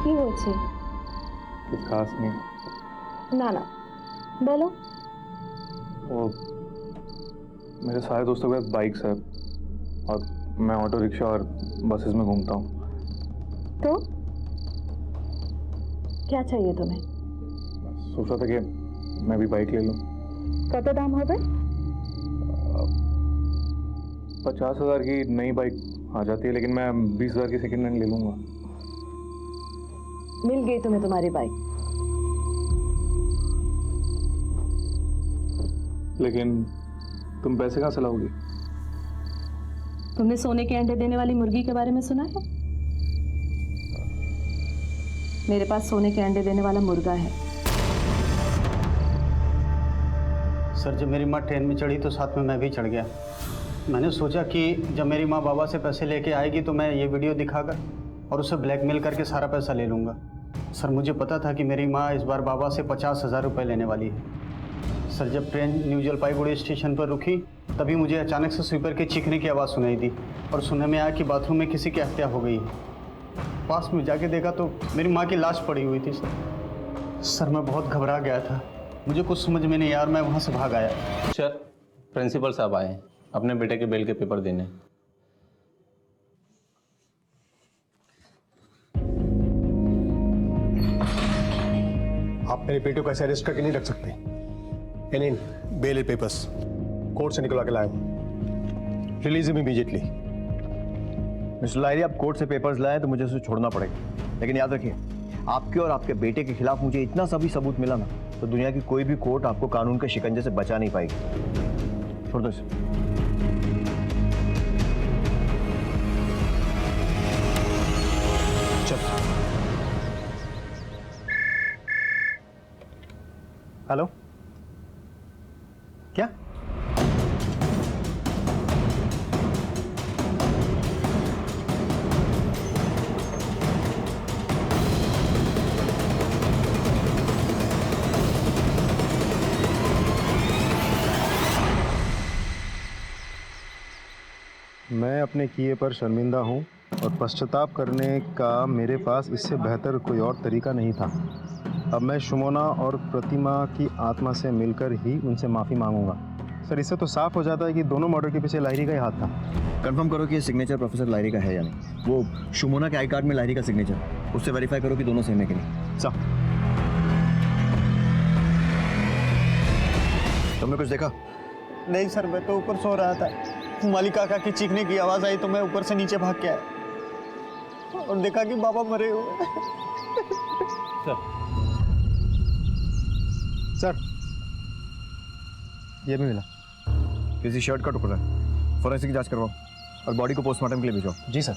কি হয়েছে? कुछ खास नहीं। না না, বলো। वो मेरे सारे दोस्तों के पास बाइक्स है और मैं ऑटो रिक्शा और बसेस में घूमता हूँ। तो क्या चाहिए तुम्हें? सोचा था कि मैं भी बाइक ले लूँ। कत दाम होबे? 50,000 की नई बाइक आ जाती है, लेकिन मैं 20,000 की सेकेंड हैंड ले लूँगा। मिल गई तुम्हें तुम्हारी बाइक? लेकिन तुम पैसे कहाँ से लाओगी? तुमने सोने के अंडे देने वाली मुर्गी के बारे में सुना है? मेरे पास सोने के अंडे देने वाला मुर्गा है। सर, जब मेरी माँ ट्रेन में चढ़ी तो साथ में मैं भी चढ़ गया। मैंने सोचा कि जब मेरी माँ बाबा से पैसे लेके आएगी तो मैं ये वीडियो दिखाकर और उसे ब्लैकमेल करके सारा पैसा ले लूँगा। सर, मुझे पता था कि मेरी माँ इस बार बाबा से 50,000 रुपये लेने वाली है। सर, जब ट्रेन न्यू जलपाईगुड़ी स्टेशन पर रुकी तभी मुझे अचानक से स्वीपर के चीखने की आवाज़ सुनाई दी और सुनने में आया कि बाथरूम में किसी की हत्या हो गई है। पास में जाके देखा तो मेरी माँ की लाश पड़ी हुई थी। सर, मैं बहुत घबरा गया था, मुझे कुछ समझ में नहीं आया और मैं वहाँ से भाग आया। सर, प्रिंसिपल साहब आए हैं अपने बेटे के बेल के पेपर देने। आप मेरे बेटे को ऐसे अरेस्ट करके नहीं रख सकते। इन बेल पेपर्स कोर्ट से निकलवा के लाए। Release him immediately. Mister Lahiri, आप कोर्ट से पेपर्स लाए तो मुझे उसे छोड़ना पड़ेगा, लेकिन याद रखिए आपके और आपके बेटे के खिलाफ मुझे इतना सा भी सबूत मिला ना तो दुनिया की कोई भी कोर्ट आपको कानून के शिकंजे से बचा नहीं पाएगी। छोड़ दो इसे। हेलो, क्या? मैं अपने किए पर शर्मिंदा हूँ और पश्चाताप करने का मेरे पास इससे बेहतर कोई और तरीका नहीं था। अब मैं शुमोना और प्रतिमा की आत्मा से मिलकर ही उनसे माफ़ी मांगूंगा। सर, इससे तो साफ हो जाता है कि दोनों मर्डर के पीछे लाहिरी का ही हाथ था। कंफर्म करो कि ये सिग्नेचर प्रोफेसर लाहिरी का है या नहीं। वो शुमोना के आई कार्ड में लाहिरी का सिग्नेचर, उससे वेरीफाई करो कि दोनों सेम है कि नहीं। साहब, तुमने कुछ देखा? नहीं सर, मैं तो ऊपर सो रहा था। मालिक काका की चीखने की आवाज़ आई तो मैं ऊपर से नीचे भाग के आया और देखा कि बाबा मरे हुए। सर, ये भी मिला। किसी शर्ट का टुकड़ा है, फोरेंसिक जांच करवाओ और बॉडी को पोस्टमार्टम के लिए भिजवाओ। जी सर।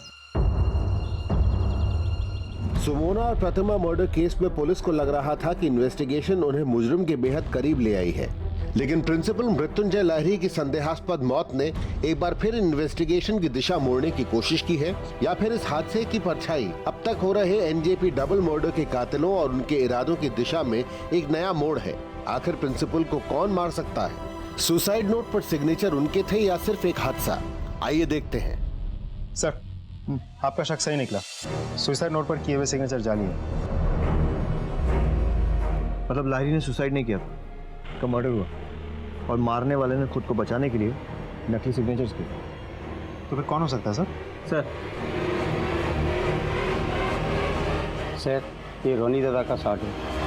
सुमोना और प्रतिमा मर्डर केस में पुलिस को लग रहा था कि इन्वेस्टिगेशन उन्हें मुजरिम के बेहद करीब ले आई है, लेकिन प्रिंसिपल मृत्युंजय लाहिरी की संदेहास्पद मौत ने एक बार फिर इन्वेस्टिगेशन की दिशा मोड़ने की कोशिश की है, या फिर इस हादसे की परछाई अब तक हो रहे एनजेपी डबल मर्डर के कातिलों और उनके इरादों की दिशा में एक नया मोड़ है। आखिर प्रिंसिपल को कौन मार सकता है? सुसाइड नोट पर सिग्नेचर उनके थे या सिर्फ एक हादसा? आइए देखते हैं। सर, आपका शक सही निकला। सुसाइड नोट पर किए हुए सिग्नेचर जाली है। मतलब लाहिरी ने सुसाइड नहीं किया तो मर्डर हुआ और मारने वाले ने खुद को बचाने के लिए नकली सिग्नेचर्स किए। तो फिर कौन हो सकता है सर? सर, ये रोनी दादा का शॉट है।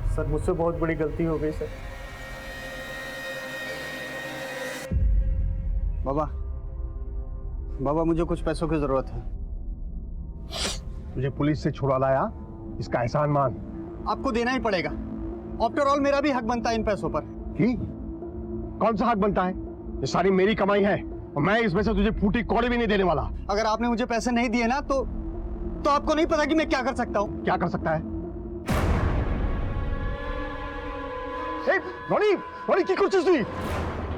सर, मुझसे बहुत बड़ी गलती हो गई सर। बाबा, मुझे कुछ पैसों की जरूरत है। तुझे पुलिस से छुड़ा लाया, इसका एहसान मान। आपको देना ही पड़ेगा। आफ्टर ऑल मेरा भी हक बनता है इन पैसों पर। की? कौन सा हक बनता है? ये सारी मेरी कमाई है और मैं इसमें से तुझे फूटी कौड़ी भी नहीं देने वाला। अगर आपने मुझे पैसे नहीं दिए ना तो आपको नहीं पता कि मैं क्या कर सकता हूँ। क्या कर सकता है? रोनी की कुछ चीज?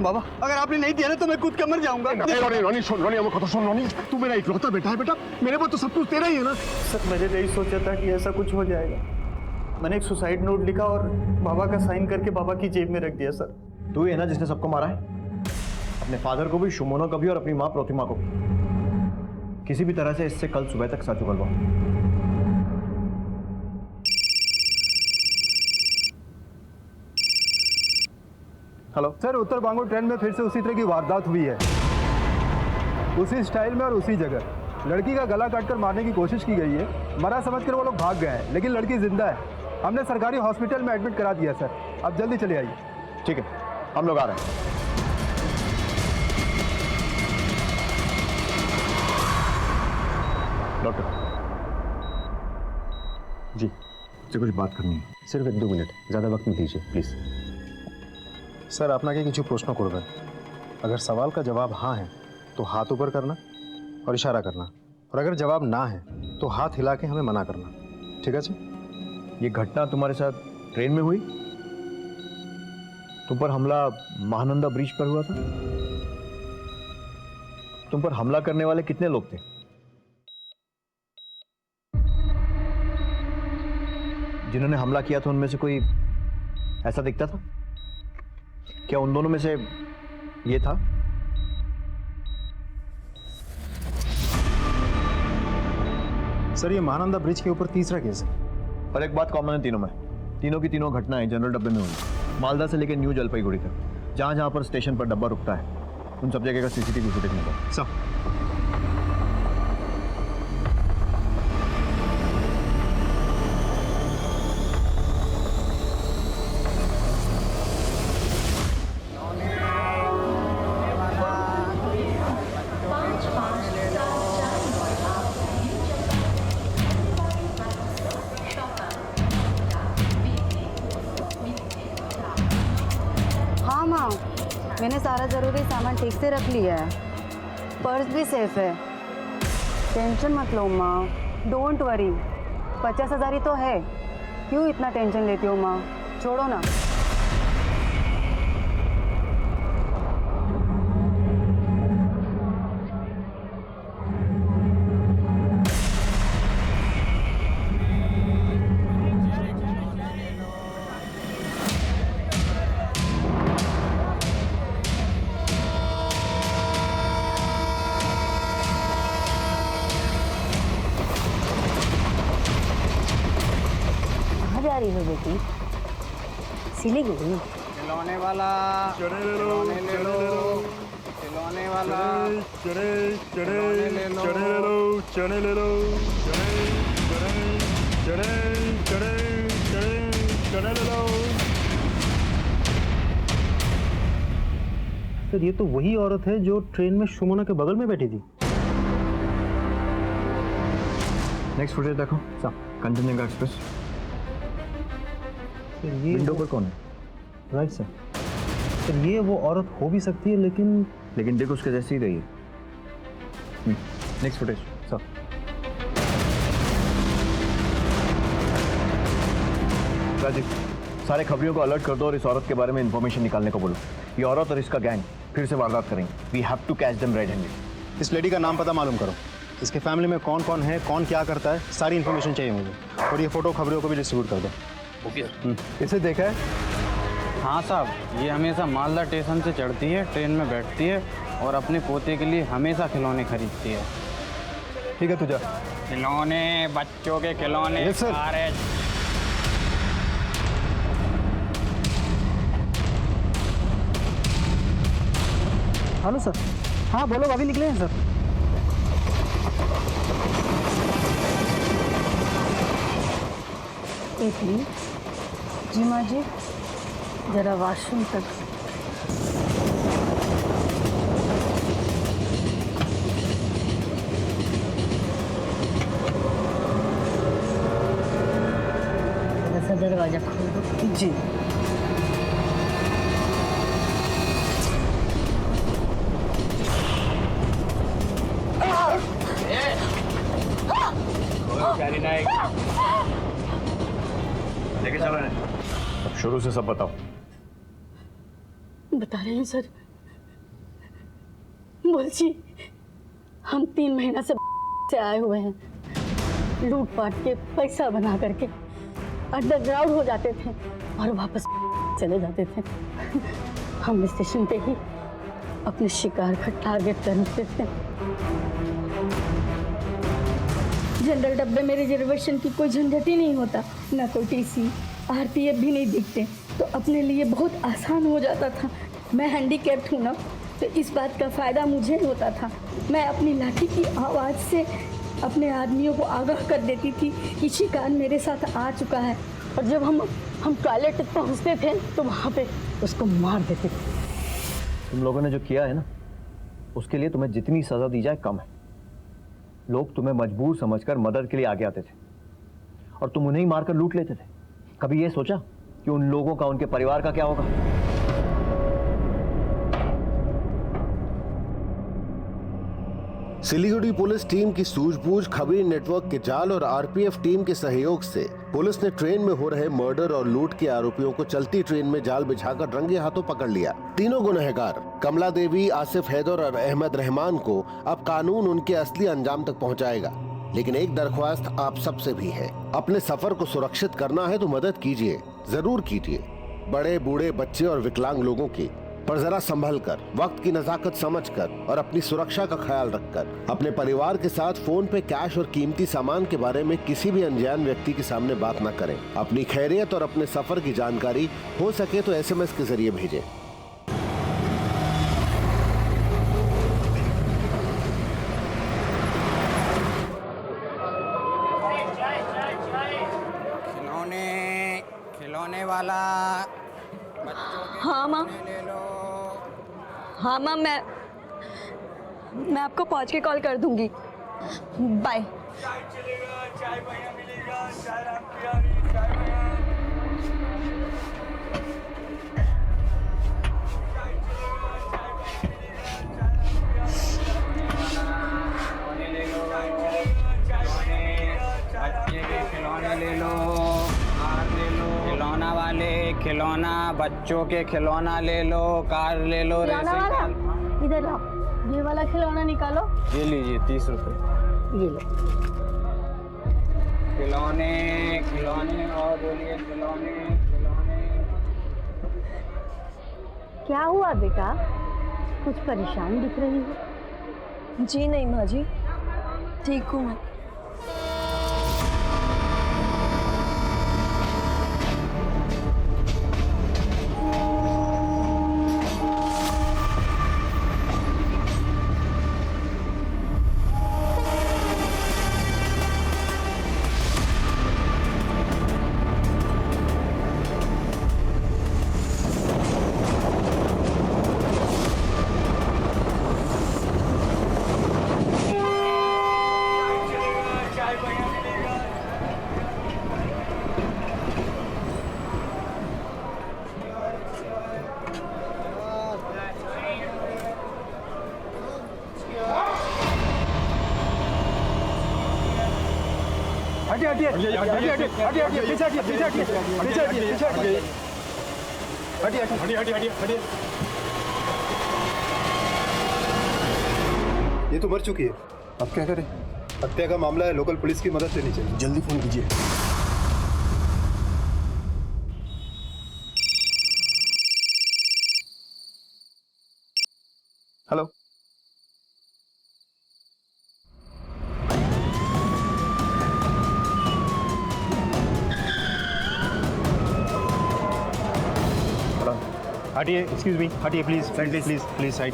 बाबा, अगर आपने नहीं दिया ना तो मैं कूद कर मर जाऊंगा। रोनी सुन, रोनी तू मेरा इकलौता बेटा है बेटा, मेरे पास तो सब कुछ तेरा ही है ना। सर, मैंने नहीं सोचा था कि ऐसा कुछ हो जाएगा। मैंने एक सुसाइड नोट लिखा और बाबा का साइन करके बाबा की जेब में रख दिया सर। तू ही है ना जिसने सबको मारा है? अपने फादर को भी, शुमोना को भी और अपनी माँ प्रतिमा को भी। किसी भी तरह से इससे कल सुबह तक सच उगलवाओ। हेलो सर, उत्तर बांगो ट्रेन में फिर से उसी तरह की वारदात हुई है, उसी स्टाइल में और उसी जगह। लड़की का गला काटकर मारने की कोशिश की गई है, मरा समझकर वो लोग भाग गए हैं, लेकिन लड़की जिंदा है। हमने सरकारी हॉस्पिटल में एडमिट करा दिया सर, अब जल्दी चले आइए। ठीक है, हम लोग आ रहे हैं। डॉक्टर जी, से कुछ बात करनी है। सिर्फ 1-2 मिनट, ज़्यादा वक्त मत दीजिए प्लीज़। স্যার, আপনাকে কিছু প্রশ্ন করবেন। अगर सवाल का जवाब हाँ है तो हाथ ऊपर करना और इशारा करना, और अगर जवाब ना है तो हाथ हिला के हमें मना करना, ठीक है? ये घटना तुम्हारे साथ ट्रेन में हुई? तुम पर हमला महानंदा ब्रिज पर हुआ था? तुम पर हमला करने वाले कितने लोग थे? जिन्होंने हमला किया था उनमें से कोई ऐसा दिखता था? क्या उन दोनों में से ये था? सर, ये महानंदा ब्रिज के ऊपर तीसरा केस है। और एक बात कॉमन है तीनों में, तीनों की तीनों घटनाएं जनरल डब्बे में हुई, मालदा से लेकर न्यू जलपाईगुड़ी तक। जहां जहां पर स्टेशन पर डब्बा रुकता है उन सब जगह का सीसीटीवी फुटेज निकालो। सब हाँ माँ, मैंने सारा ज़रूरी सामान ठीक से रख लिया है, पर्स भी सेफ है। टेंशन मत लो माँ, डोंट वरी। 50,000 ही तो है, क्यों इतना टेंशन लेती हो माँ? छोड़ो ना। कहाँ जा रही हो बेटी? सिलीगुड़ी? खिलौने वाला, खिलौने ले लो, खिलौने वाला, खिलौने ले लो। सर, ये तो वही औरत है जो ट्रेन में शुमोना के बगल में बैठी थी। नेक्स्ट फुटेज देखो, कंचनजंगा एक्सप्रेस। सर, ये विंडो पर कौन है? Right sir. सर, ये वो औरत हो भी सकती है, लेकिन देखो उसके जैसी ही रही है। नेक्स्ट फुटेज सब। राजीव, सारे खबरियों को अलर्ट कर दो और इस औरत के बारे में इंफॉर्मेशन निकालने को बोलो। ये औरत और इसका गैंग फिर से वारदात करेंगे। We have to catch them red handed. इस लेडी का नाम पता मालूम करो, इसके फैमिली में कौन कौन है, कौन क्या करता है, सारी इन्फॉर्मेशन चाहिए मुझे। और ये फोटो खबरियों को भी डिस्ट्रीब्यूट कर दो। ओके। इसे देखा है? हाँ साहब, ये हमेशा मालदा स्टेशन से चढ़ती है, ट्रेन में बैठती है और अपने पोते के लिए हमेशा खिलौने खरीदती है। ठीक है, तुझा खिलौने, बच्चों के खिलौने। Yes, sir. सारे। Hello sir. हाँ बोलो, अभी निकले हैं सर। एक मिनट जी माँ जी, जरा वॉशरूम तक। दरवाजा खोल दो जी। लेके चलो इन्हें। अब शुरू से सब बताओ। बता रहे हैं सर, बोलची, हम 3 महीना से आए हुए हैं। लूटपाट के पैसा बना करके अंडरग्राउंड हो जाते थे और वापस चले जाते थे। हम स्टेशन पे ही अपने शिकार का टारगेट करते थे। जनरल डब्बे में रिजर्वेशन की कोई झंझट ही नहीं होता, ना कोई टीसी, आरपीएफ भी नहीं दिखते, तो अपने लिए बहुत आसान हो जाता था। मैं हैंडीकैप्ड हूँ ना, तो इस बात का फ़ायदा मुझे होता था। मैं अपनी लाठी की आवाज़ से अपने आदमियों को आगाह कर देती थी कि शिकार मेरे साथ आ चुका है, और जब हम टॉयलेट पहुँचते थे तो वहाँ पे उसको मार देते थे। तुम लोगों ने जो किया है ना, उसके लिए तुम्हें जितनी सज़ा दी जाए कम है। लोग तुम्हें मजबूर समझकर मदद के लिए आगे आते थे और तुम उन्हें ही मारकर लूट लेते थे। कभी ये सोचा कि उन लोगों का, उनके परिवार का क्या होगा? सिलीगुड़ी पुलिस टीम की सूझबूझ, खबरी नेटवर्क के जाल और आरपीएफ टीम के सहयोग से पुलिस ने ट्रेन में हो रहे मर्डर और लूट के आरोपियों को चलती ट्रेन में जाल बिछाकर रंगे हाथों पकड़ लिया। तीनों गुनहगार कमला देवी, आसिफ हैदर और अहमद रहमान को अब कानून उनके असली अंजाम तक पहुंचाएगा। लेकिन एक दरख्वास्त आप सबसे भी है, अपने सफर को सुरक्षित करना है तो मदद कीजिए, जरूर कीजिए। बड़े, बूढ़े, बच्चे और विकलांग लोगों की, पर जरा संभल कर, वक्त की नजाकत समझकर और अपनी सुरक्षा का ख्याल रखकर अपने परिवार के साथ फोन पे कैश और कीमती सामान के बारे में किसी भी अनजान व्यक्ति के सामने बात न करें। अपनी खैरियत और अपने सफर की जानकारी हो सके तो एसएमएस के जरिए भेजें। खिलौने वाला हाँ माँ, हाँ माँ, मैं आपको पहुँच के कॉल कर दूंगी। बाय। खिलौने ले लो, खिलौना वाले, खिलौना, बच्चों के खिलौना ले लो, कार ले लो, रेसिंग कार। इधर लाओ, ये वाला खिलौना निकालो। ये लीजिए 30 रुपए। ये लो। खिलौने, खिलौने और बोलिए खिलौने, खिलौने। क्या हुआ बेटा, कुछ परेशान दिख रही हो? जी नहीं माँ जी, ठीक हूँ मैं। ये तो मर चुकी है, अब क्या करें? हत्या का मामला है, लोकल पुलिस की मदद लेनी चाहिए। जल्दी फोन कीजिए। हेलो, हटिए, एक्सक्यूज मी, हटिए प्लीज, प्लीज साइड।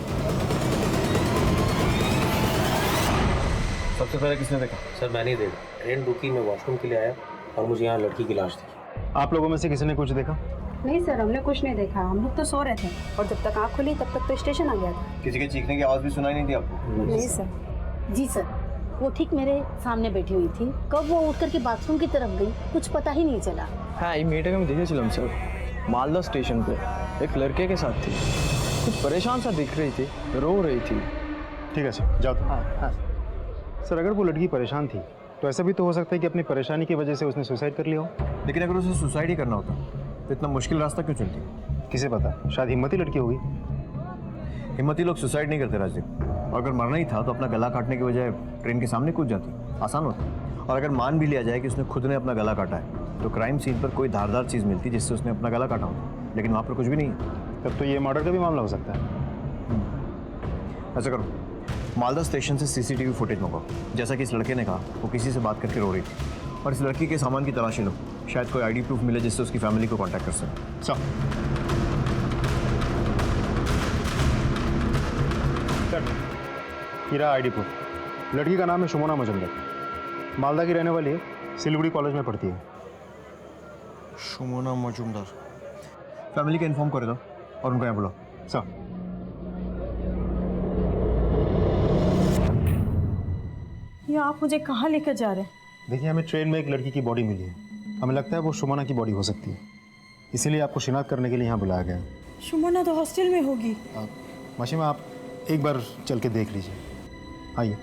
सबसे पहले किसने देखा? सर मैंने ही देखा। ट्रेन रुकी, मैं वॉशरूम के लिए आया और मुझे यहाँ लड़की की लाश दिखी। आप लोगों में से किसी ने कुछ देखा? नहीं सर, हमने कुछ नहीं देखा, हम लोग तो सो रहे थे और जब तक आँख खुली तब तक तो स्टेशन आ गया था। किसी के चीखने की आवाज़ भी सुनाई नहीं थी आपको? नहीं सर। जी सर, वो ठीक मेरे सामने बैठी हुई थी, कब वो उठ करके बाथरूम की तरफ गई कुछ पता ही नहीं चला। हाँ, ये मीटिंग में देखे चलम सर, मालदा स्टेशन पे एक लड़के के साथ थी, कुछ परेशान सा दिख रही थी, रो रही थी। ठीक है सर, जाओ। हाँ सर, अगर वो लड़की परेशान थी तो ऐसा भी तो हो सकता है कि अपनी परेशानी की वजह से उसने सुसाइड कर लिया हो। लेकिन अगर उसे सुसाइड ही करना होता तो इतना मुश्किल रास्ता क्यों चलती? किसे पता, शायद हिम्मती लड़की होगी। हिम्मती लोग सुसाइड नहीं करते राजदीप, और अगर मरना ही था तो अपना गला काटने की बजाय ट्रेन के सामने कूद जाती, आसान होता। और अगर मान भी लिया जाए कि उसने खुद ने अपना गला काटा है तो क्राइम सीन पर कोई धारदार चीज़ मिलती जिससे उसने अपना गला काटा होता, लेकिन वहाँ पर कुछ भी नहीं है। तब तो ये मर्डर का भी मामला हो सकता है। ऐसा करो, मालदा स्टेशन से सीसीटीवी फुटेज मंगाओ। जैसा कि इस लड़के ने कहा, वो किसी से बात करके रो रही थी। और इस लड़की के सामान की तलाशी लो, शायद कोई आईडी प्रूफ मिले जिससे उसकी फैमिली को कांटेक्ट कर सके। सर हीरा आईडी प्रूफ। लड़की का नाम है शुमोना मजुमदार, मालदा की रहने वाली है, सिलीगुड़ी कॉलेज में पढ़ती है। शुमोना मजुमदार, फैमिली का इन्फॉर्म कर दो और उनको यहाँ बुलाओ। सर ये आप मुझे कहाँ लेकर जा रहे हैं? देखिए, हमें ट्रेन में एक लड़की की बॉडी मिली है। हमें लगता है वो शुमोना की बॉडी हो सकती है, इसीलिए आपको शिनाख्त करने के लिए यहाँ बुलाया गया है। शुमोना तो हॉस्टल में होगी। माशिमा, आप एक बार चल के देख लीजिए, आइए।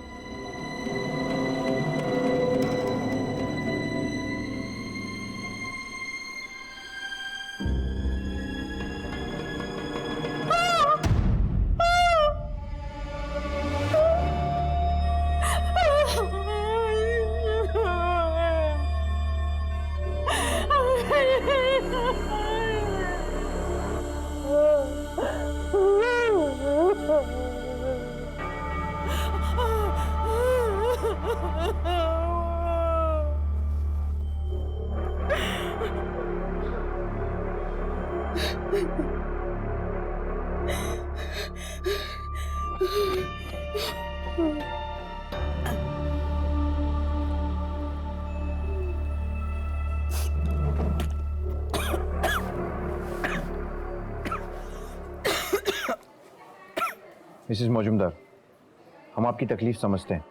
मिसेस मजुमदार, हम आपकी तकलीफ समझते हैं,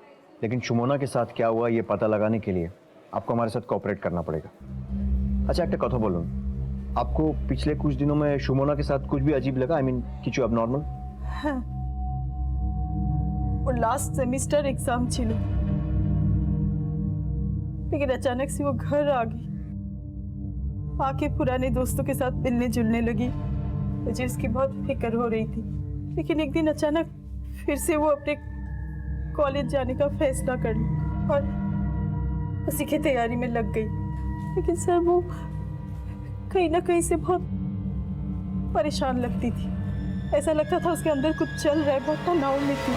लेकिन शुमोना के साथ क्या हुआ ये पता लगाने के लिए आपको हमारे साथ कोऑपरेट करना पड़ेगा। अच्छा, एक कथा बोलूं, आपको पिछले कुछ दिनों में शुमोना के साथ कुछ भी अजीब लगा? आई मीन किछु एबनॉर्मल? हाँ, वो लास्ट सेमेस्टर एग्जाम छिलो, लेकिन अचानक से वो घर आ गई, आके पुराने दोस्तों के साथ मिलने जुलने लगी। मुझे उसकी बहुत फिक्र हो रही थी, लेकिन एक दिन अचानक फिर से वो अपने कॉलेज जाने का फैसला कर लिया और उसी की तैयारी में लग गई। लेकिन सर, वो कहीं ना कहीं से बहुत परेशान लगती थी। ऐसा लगता था उसके अंदर कुछ चल रहा है, बहुत तनाव में थी।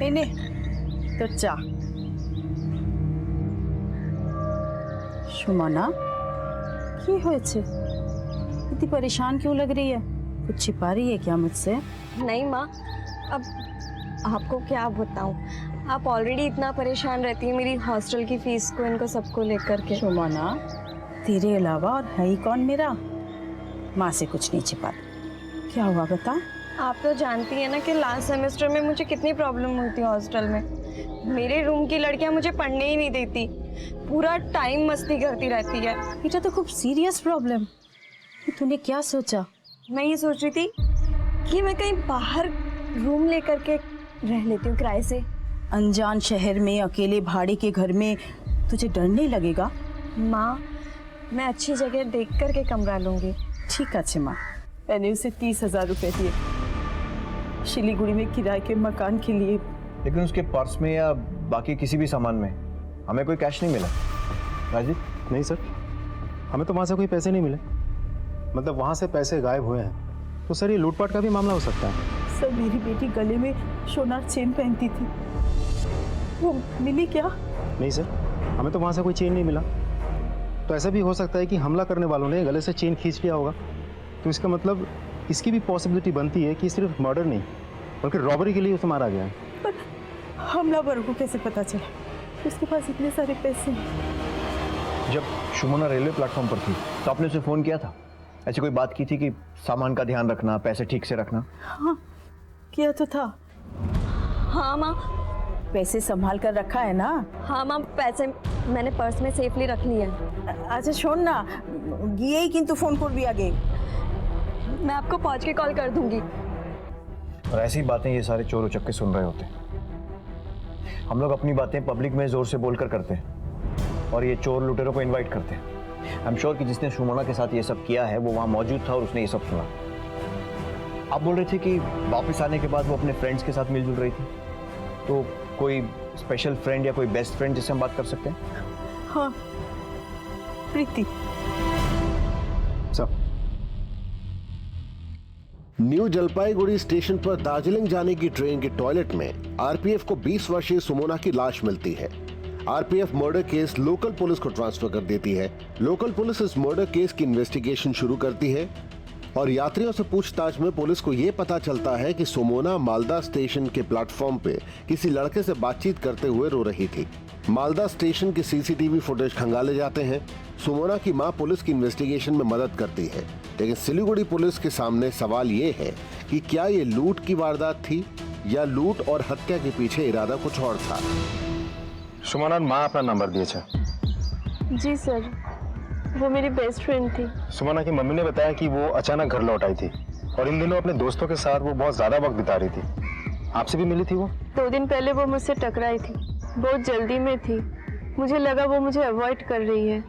इन्हें तो चा शुमोना की होएছে? इतनी परेशान क्यों लग रही है? कुछ छिपा रही है क्या मुझसे? नहीं माँ, अब आपको क्या बताऊँ, आप ऑलरेडी इतना परेशान रहती है मेरी हॉस्टल की फीस को, इनको सबको लेकर के। शुमोना, तेरे अलावा और है ही कौन मेरा? माँ से कुछ नहीं छिपा। क्या हुआ बता? आप तो जानती है ना कि लास्ट सेमेस्टर में मुझे कितनी प्रॉब्लम हुई थी हॉस्टल में। मेरे रूम की लड़कियां मुझे पढ़ने ही नहीं देती, पूरा टाइम मस्ती करती रहती है। बेटा, तो खूब सीरियस प्रॉब्लम। तूने क्या सोचा? मैं ये सोच रही थी कि मैं कहीं बाहर रूम लेकर के रह लेती हूँ किराए से। अनजान शहर में अकेले भाड़े के घर में तुझे डर नहीं लगेगा? माँ, मैं अच्छी जगह देख कर के कमरा लूंगी। ठीक है माँ। मैंने उसे 30,000 रुपए दिए सिलीगुड़ी में किराए के मकान के लिए। लेकिन उसके पर्स में या बाकी किसी भी सामान में हमें कोई कैश नहीं मिला। राजीव? नहीं सर, हमें तो वहाँ से कोई पैसे नहीं मिले। मतलब वहाँ से पैसे गायब हुए हैं, तो सर ये लूटपाट का भी मामला हो सकता है। सर, मेरी बेटी गले में सोनार चेन पहनती थी, वो मिली क्या? नहीं सर, हमें तो वहाँ से कोई चेन नहीं मिला। तो ऐसा भी हो सकता है कि हमला करने वालों ने गले से चेन खींच लिया होगा। तो इसका मतलब इसकी भी पॉसिबिलिटी बनती है कि सिर्फ मर्डर नहीं बल्कि रॉबरी के लिए उसे मारा गया है। पर हमलावर को कैसे पता चला उसके पास इतने सारे पैसे? जब शुमोना रेलवे प्लेटफॉर्म पर थी तो आपने उसे फ़ोन किया था? ऐसी कोई बात की थी कि सामान का ध्यान रखना, पैसे ठीक से रखना? हाँ, किया तो था। हाँ माँ। पैसे संभाल कर रखा है ना? हाँ माँ, पैसे मैंने पर्स में सेफली रख लिए। अच्छा শোন না, গিয়েই কিন্তু ফোন করবি আগে। मैं आपको पहुँच के कॉल कर दूंगी। और ऐसी बातें ये सारे चोर उचक्के सुन रहे होते हैं। हम लोग अपनी बातें पब्लिक में जोर से बोलकर करते हैं और ये चोर लुटेरों को इनवाइट करते हैं। आई एम श्योर कि जिसने शुमोना के साथ ये सब किया है वो वहाँ मौजूद था और उसने ये सब सुना। आप बोल रहे थे कि वापस आने के बाद वो अपने फ्रेंड्स के साथ मिलजुल रही थी, तो कोई स्पेशल फ्रेंड या कोई बेस्ट फ्रेंड जिससे हम बात कर सकते हैं? हाँ, प्रीति। सर, न्यू जलपाईगुड़ी स्टेशन पर दार्जिलिंग जाने की ट्रेन के टॉयलेट में आरपीएफ को 20 वर्षीय सुमोना की लाश मिलती है। RPF murder case local police को ट्रांसफर कर देती है। लोकल पुलिस इस मर्डर केस की इन्वेस्टिगेशन शुरू करती है और यात्रियों से पूछताछ में पुलिस को ये पता चलता है कि सुमोना मालदा स्टेशन के प्लेटफॉर्म पे किसी लड़के से बातचीत करते हुए रो रही थी। मालदा स्टेशन के सीसीटीवी फुटेज खंगाले जाते हैं। सुमोना की मां पुलिस की इन्वेस्टिगेशन में मदद करती है, लेकिन सिलीगुड़ी पुलिस के सामने सवाल ये है कि क्या ये लूट की वारदात थी या लूट और हत्या के पीछे इरादा कुछ और था। सुमोनार माँ अपना नंबर दिए छे। जी सर, वो मेरी बेस्ट फ्रेंड थी। सुमोना की मम्मी ने बताया कि वो अचानक घर लौट आई थी और इन दिनों अपने दोस्तों के साथ वो बहुत ज्यादा वक्त बिता रही थी। आपसे भी मिली थी वो? 2 दिन पहले वो मुझसे टकराई थी, बहुत जल्दी में थी। मुझे लगा वो मुझे अवॉइड कर रही है।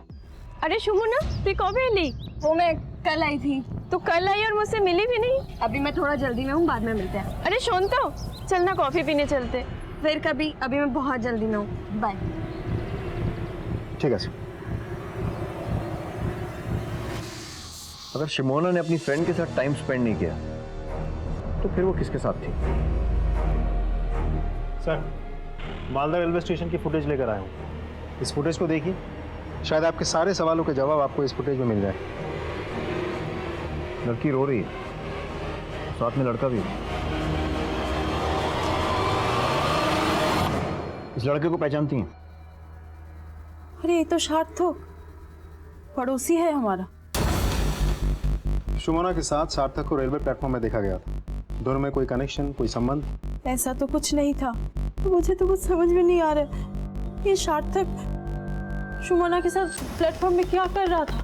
अरे सुमोना, तू कब मिली? वो मैं कल आई थी। तो कल आई और मुझसे मिली भी नहीं। अभी मैं थोड़ा जल्दी में हूँ, बाद में मिलते हैं। अरे सुन तो, चलना कॉफी पीने चलते। फिर कभी, अभी मैं बहुत जल्दी में हूँ। बाय। ठीक है। अगर शिमोना ने अपनी फ्रेंड के साथ टाइम स्पेंड नहीं किया तो फिर वो किसके साथ थी? सर, मालदा रेलवे स्टेशन की फुटेज लेकर आया हूँ। इस फुटेज को देखिए, शायद आपके सारे सवालों के जवाब आपको इस फुटेज में मिल जाए। लड़की रो रही है, साथ में लड़का भी। इस लड़के को पहचानती हैं? अरे ये तो सार्थक, पड़ोसी है हमारा। सुमोना के साथ सार्थक को रेलवे प्लेटफॉर्म में देखा गया था। दोनों में कोई कनेक्शन, कोई संबंध? ऐसा तो कुछ नहीं था। मुझे तो कुछ समझ में नहीं आ रहा, ये सार्थक सुमोना के साथ प्लेटफॉर्म में क्या कर रहा था।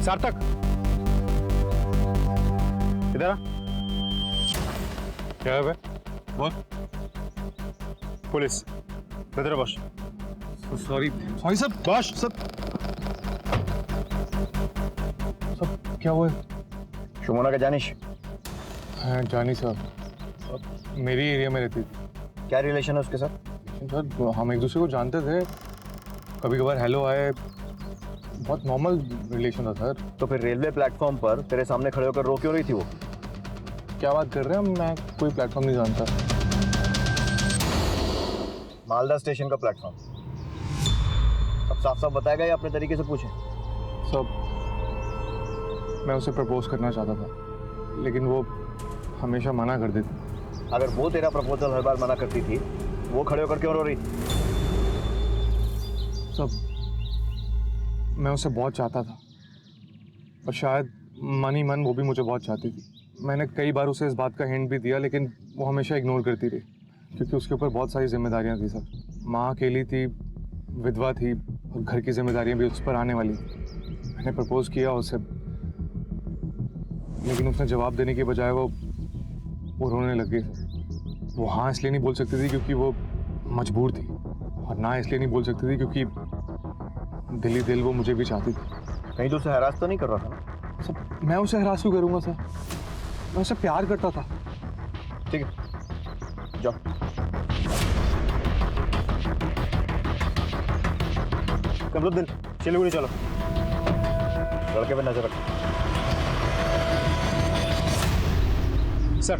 सार्थक, इधर आ। क्या है? बोल। पुलिस इधर बस। सॉरी सब बस। सब क्या हुआ? सुमोना का जानिश? हाँ जानी साहब, मेरी एरिया में रहती थी। क्या रिलेशन है उसके साथ? सर हम एक दूसरे को जानते थे, कभी कभार हेलो आए, बहुत नॉर्मल रिलेशन था सर। तो फिर रेलवे प्लेटफॉर्म पर तेरे सामने खड़े होकर रो क्यों रही थी वो? क्या बात कर रहे हैं? मैं कोई प्लेटफॉर्म नहीं जानता। मालदा स्टेशन का प्लेटफॉर्म। अब साफ साफ बताएगा या अपने तरीके से पूछे? सब मैं उसे प्रपोज करना चाहता था, लेकिन वो हमेशा मना कर देती। अगर वो तेरा प्रपोजल हर बार मना करती थी, वो खड़े होकर क्यों रो रही? सब मैं उसे बहुत चाहता था और शायद मन ही मन वो भी मुझे बहुत चाहती थी। मैंने कई बार उसे इस बात का हिंट भी दिया, लेकिन वो हमेशा इग्नोर करती रही, क्योंकि उसके ऊपर बहुत सारी जिम्मेदारियां थी सर। माँ अकेली थी, विधवा थी और घर की जिम्मेदारियां भी उस पर आने वाली थी। मैंने प्रपोज किया उसे, लेकिन उसने जवाब देने के बजाय वो रोने लग गई। वो हाँ इसलिए नहीं बोल सकती थी क्योंकि वो मजबूर थी, और ना इसलिए नहीं बोल सकती थी क्योंकि दिली दिल वो मुझे भी चाहती थी। कहीं तो उसे हरास तो नहीं कर रहा था? सर मैं उसे हरास क्यों करूँगा सर? मैं उसे प्यार करता था। ठीक है, जाओ। कमरुद्दीन, सिलीगुड़ी चलो। लड़के पे नजर रखो। सर,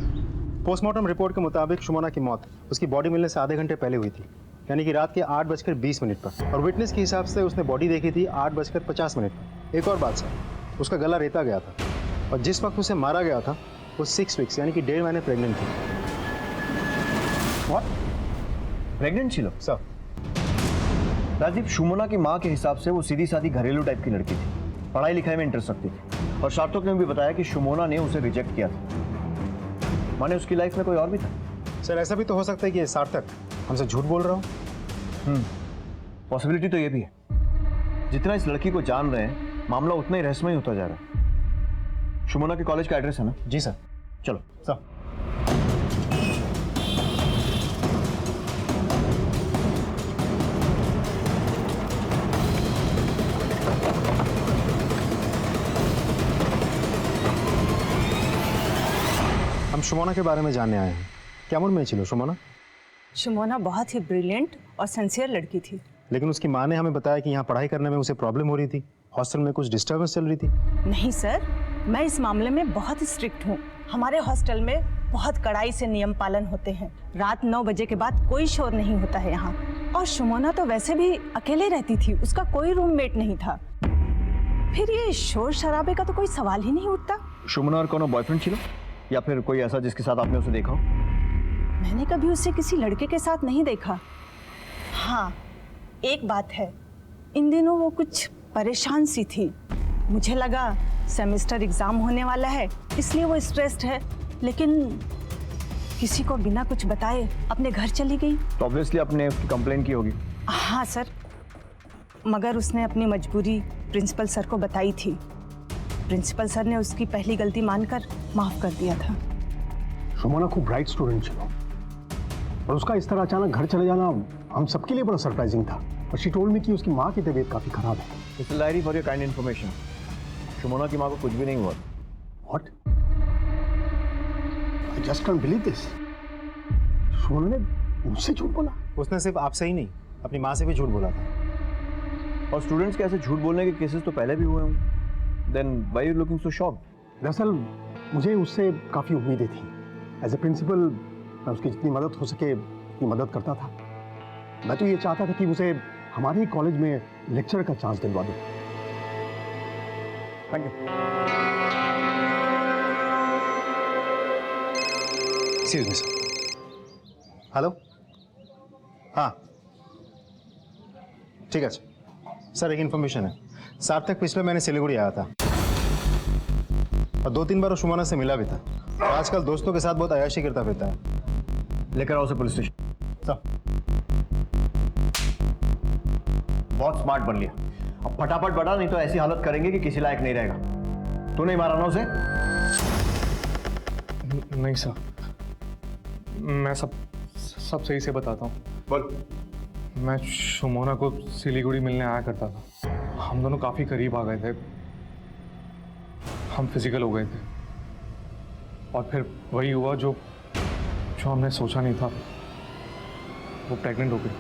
पोस्टमार्टम रिपोर्ट के मुताबिक सुमोना की मौत उसकी बॉडी मिलने से आधे घंटे पहले हुई थी, यानी कि रात के 8:20 पर। और विटनेस के हिसाब से उसने बॉडी देखी थी 8:50 पर। एक और बात सर, उसका गला रेता गया था और जिस वक्त उसे मारा गया था वो 6 वीक्स यानी कि 1.5 महीने प्रेग्नेंट थी। व्हाट? प्रेग्नेंट थी? सर राजीव, सुमोना की माँ के हिसाब से वो सीधी सादी घरेलू टाइप की लड़की थी, पढ़ाई लिखाई में इंटरेस्ट रखती थी, और सार्थक ने भी बताया कि सुमोना ने उसे रिजेक्ट किया था। माने उसकी लाइफ में कोई और भी था? सर ऐसा भी तो हो सकता है कि सार्थक हमसे झूठ बोल रहा हो। पॉसिबिलिटी तो ये भी है। जितना इस लड़की को जान रहे हैं, मामला उतना ही रहस्यमय होता जा रहा है। सुमोना के कॉलेज का एड्रेस है ना? जी सर। चलो सर। हम सुमोना के बारे में जानने आए हैं। क्या उम्र में छिलो सुमोना? सुमोना बहुत ही ब्रिलियंट और सिंसियर लड़की थी। लेकिन उसकी माँ ने हमें बताया कि यहाँ पढ़ाई करने में उसे प्रॉब्लम हो रही थी, हॉस्टल में कुछ डिस्टर्बेंस चल रही थी। नहीं सर, मैं इस मामले में बहुत स्ट्रिक्ट हूँ। हमारे हॉस्टल में बहुत कड़ाई से नियम पालन होते हैं। रात 9 बजे के बाद कोई शोर नहीं होता है यहाँ। और सुमोना तो वैसे भी अकेले रहती थी, उसका कोई रूममेट नहीं था। फिर ये शोर शराबे का तो कोई सवाल ही नहीं उठता। सुमना और कोनो बॉयफ्रेंड छिलो या फिर कोई ऐसा जिसके साथ आपने उसे देखा हो? मैंने कभी उसे किसी लड़के के साथ नहीं देखा। हाँ, एक बात है, इन दिनों वो कुछ परेशान सी थी। मुझे लगा सेमेस्टर एग्जाम होने वाला है इसलिए वो स्ट्रेस्ड है, लेकिन किसी को बिना कुछ बताए अपने घर चली गई। तो ऑब्वियसली आपने उसकी कंप्लेन की होगी। हाँ सर, मगर उसने अपनी मजबूरी प्रिंसिपल सर को बताई थी। प्रिंसिपल सर ने उसकी पहली गलती मानकर माफ कर दिया था। सुमना खूब ब्राइट स्टूडेंट थी और उसका इस तरह अचानक घर चले जाना हम सबके लिए बड़ा सरप्राइजिंग था। और शी टोल्ड मी कि उसकी माँ की तबीयत काफी खराब है। Mister Lahiri, for your kind information, Sumana की माँ को कुछ भी नहीं हुआ। What? I just can't believe this. Sumana ने मुझसे झूठ बोला? उसने सिर्फ आपसे ही नहीं, अपनी माँ से भी झूठ बोला था। और स्टूडेंट्स के ऐसे झूठ बोलने के केसेस तो पहले भी हुए होंगे। Then why you looking so shocked? दरअसल मुझे उससे काफ़ी उम्मीदें थी। एज ए प्रिंसिपल मैं उसकी जितनी मदद हो सके उतनी मदद करता था। मैं तो ये चाहता था कि उसे हमारे ही कॉलेज में लेक्चर का चांस दिलवा दूं। Thank you. Excuse me sir. Hello, हाँ ठीक है सर, एक इन्फॉर्मेशन है। सार्थक पिछले महीने सिलीगुड़ी आया था और 2-3 बार वो सुमना से मिला भी था। और आजकल दोस्तों के साथ बहुत अय्याशी करता फिरता है। लेकर आओ उसे पुलिस स्टेशन। सर, बहुत स्मार्ट बन लिया। अब फटाफट बढ़ा, नहीं तो ऐसी हालत करेंगे कि किसी लायक नहीं रहेगा। तू नहीं मारा ना उसे? नहीं सर, मैं सब सही से बताता हूँ। बोल। मैं सुमोना को सिलीगुड़ी मिलने आया करता था। हम दोनों काफ़ी करीब आ गए थे, हम फिजिकल हो गए थे और फिर वही हुआ जो हमने सोचा नहीं था। वो प्रेग्नेंट हो गई,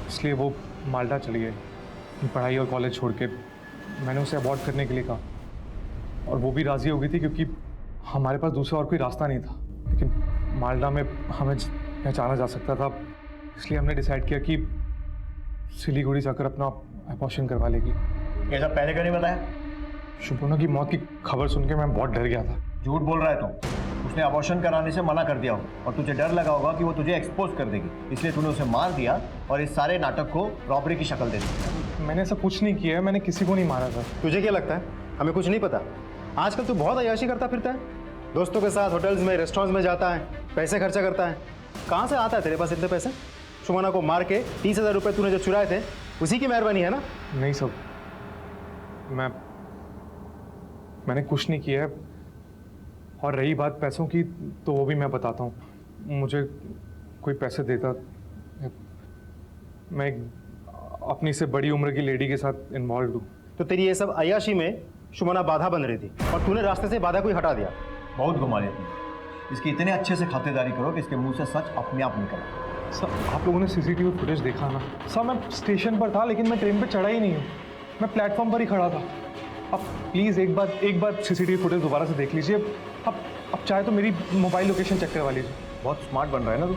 इसलिए वो माल्टा चली गई पढ़ाई और कॉलेज छोड़ के। मैंने उसे अबॉर्ट करने के लिए कहा और वो भी राज़ी हो गई थी क्योंकि हमारे पास दूसरा और कोई रास्ता नहीं था। लेकिन माल्टा में हमें पहचाना जा सकता था, इसलिए हमने डिसाइड किया कि सिलीगुड़ी जाकर अपना अबॉर्शन करवा लेगी। ये सब पहले क्यों नहीं बताया? सुमना की मौत की खबर सुन के मैं बहुत डर गया था। झूठ बोल रहा है तू। उसने अबॉर्शन कराने से मना कर दिया होगा और तुझे डर लगा होगा कि वो तुझे एक्सपोज कर देगी, इसलिए तूने उसे मार दिया और इस सारे नाटक को रॉबरी की शक्ल दे दी। मैंने ऐसा कुछ नहीं किया है, मैंने किसी को नहीं मारा था। तुझे क्या लगता है हमें कुछ नहीं पता? आजकल तू बहुत अय्याशी करता फिरता है, दोस्तों के साथ होटल्स में रेस्टोरेंट्स में जाता है, पैसे खर्चा करता है। कहाँ से आता है तेरे पास इतने पैसे? सुमना को मार के 30,000 रुपये तूने जो चुराए थे उसी की मेहरबानी है ना? नहीं सब, मैंने कुछ नहीं किया है। और रही बात पैसों की, तो वो भी मैं बताता हूँ। मुझे कोई पैसे देता, मैं अपनी से बड़ी उम्र की लेडी के साथ इन्वॉल्व हूँ। तो तेरी ये सब अय्याशी में सुमना बाधा बन रही थी और तूने रास्ते से बाधा को ही हटा दिया। बहुत घुमा लिया तुमने। इसकी इतने अच्छे से खातिरदारी करो कि इसके मुंह से सच अपने आप निकले। सर, आप लोगों ने सीसीटीवी फुटेज देखा ना? सर, मैं स्टेशन पर था लेकिन मैं ट्रेन पे चढ़ा ही नहीं हूँ, मैं प्लेटफॉर्म पर ही खड़ा था। अब प्लीज़ एक बार सीसीटीवी फुटेज दोबारा से देख लीजिए। अब चाहे तो मेरी मोबाइल लोकेशन चेक करवा लीजिए। बहुत स्मार्ट बन रहा है ना तू।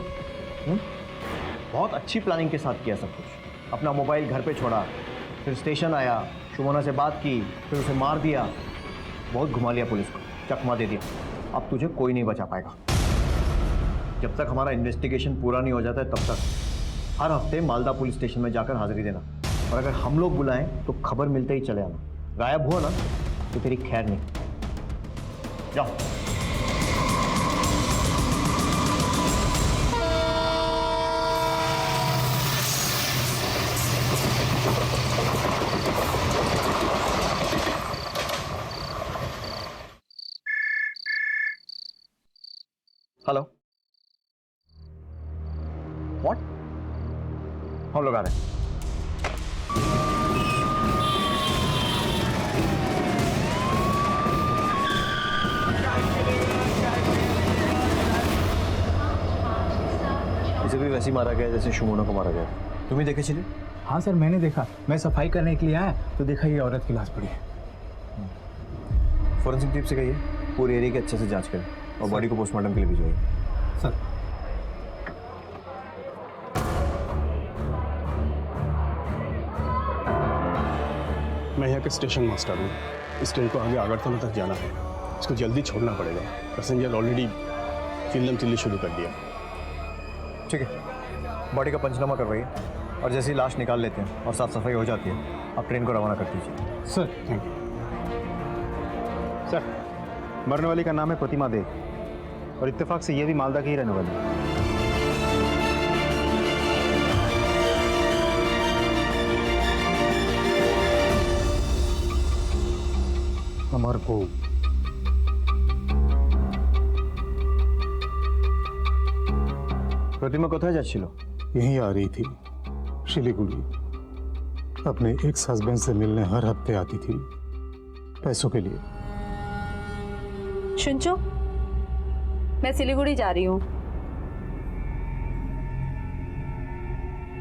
बहुत अच्छी प्लानिंग के साथ किया सब कुछ। अपना मोबाइल घर पे छोड़ा, फिर स्टेशन आया, सुमना से बात की, फिर उसे मार दिया। बहुत घुमा लिया पुलिस को, चकमा दे दिया। अब तुझे कोई नहीं बचा पाएगा। जब तक हमारा इन्वेस्टिगेशन पूरा नहीं हो जाता है तब तक हर हफ्ते मालदा पुलिस स्टेशन में जाकर हाजिरी देना, और अगर हम लोग बुलाएं तो खबर मिलते ही चले आना। गायब हुआ ना तो तेरी खैर नहीं। जाओ। Hello, what? हम लोग आ रहे हैं। इसे भी वैसे ही मारा गया जैसे सुमोना को मारा गया। तुम ही देखे चलिए। हाँ सर, मैंने देखा। मैं सफाई करने के लिए आया तो देखा ये औरत की लाश पड़ी है। फॉरेंसिक टीम से कहिए पूरे एरिया की अच्छे से जांच करें और बॉडी को पोस्टमार्टम के लिए भिजवाइए। सर। मैं यहाँ के स्टेशन मास्टर हूँ। इस ट्रेन को आगे अगरतला तक जाना है, इसको जल्दी छोड़ना पड़ेगा। पैसेंजर ऑलरेडी चिल्लम चिल्ली शुरू कर दिया। ठीक है, बॉडी का पंचनामा करवाइए और जैसे ही लाश निकाल लेते हैं और साफ सफाई हो जाती है आप ट्रेन को रवाना कर दीजिए। Sir thank you. सर, मरने वाली का नाम है प्रतिमा देव और इत्तेफाक से ये भी मालदा की ही रहने वाली है। अमर को प्रतिमा কোথায় যাচ্ছিল? यहीं आ रही थी, शिलीगुड़ी। अपने एक्स हस्बैंड से मिलने हर हफ्ते आती थी, पैसों के लिए। शुंचो, मैं सिलीगुड़ी जा रही हूँ।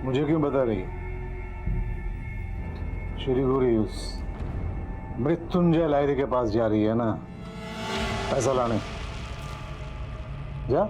मुझे क्यों बता रही? शिलीगुड़ी उस मृत्युंजय लाहिरी के पास जा रही है ना, पैसा लाने। जा।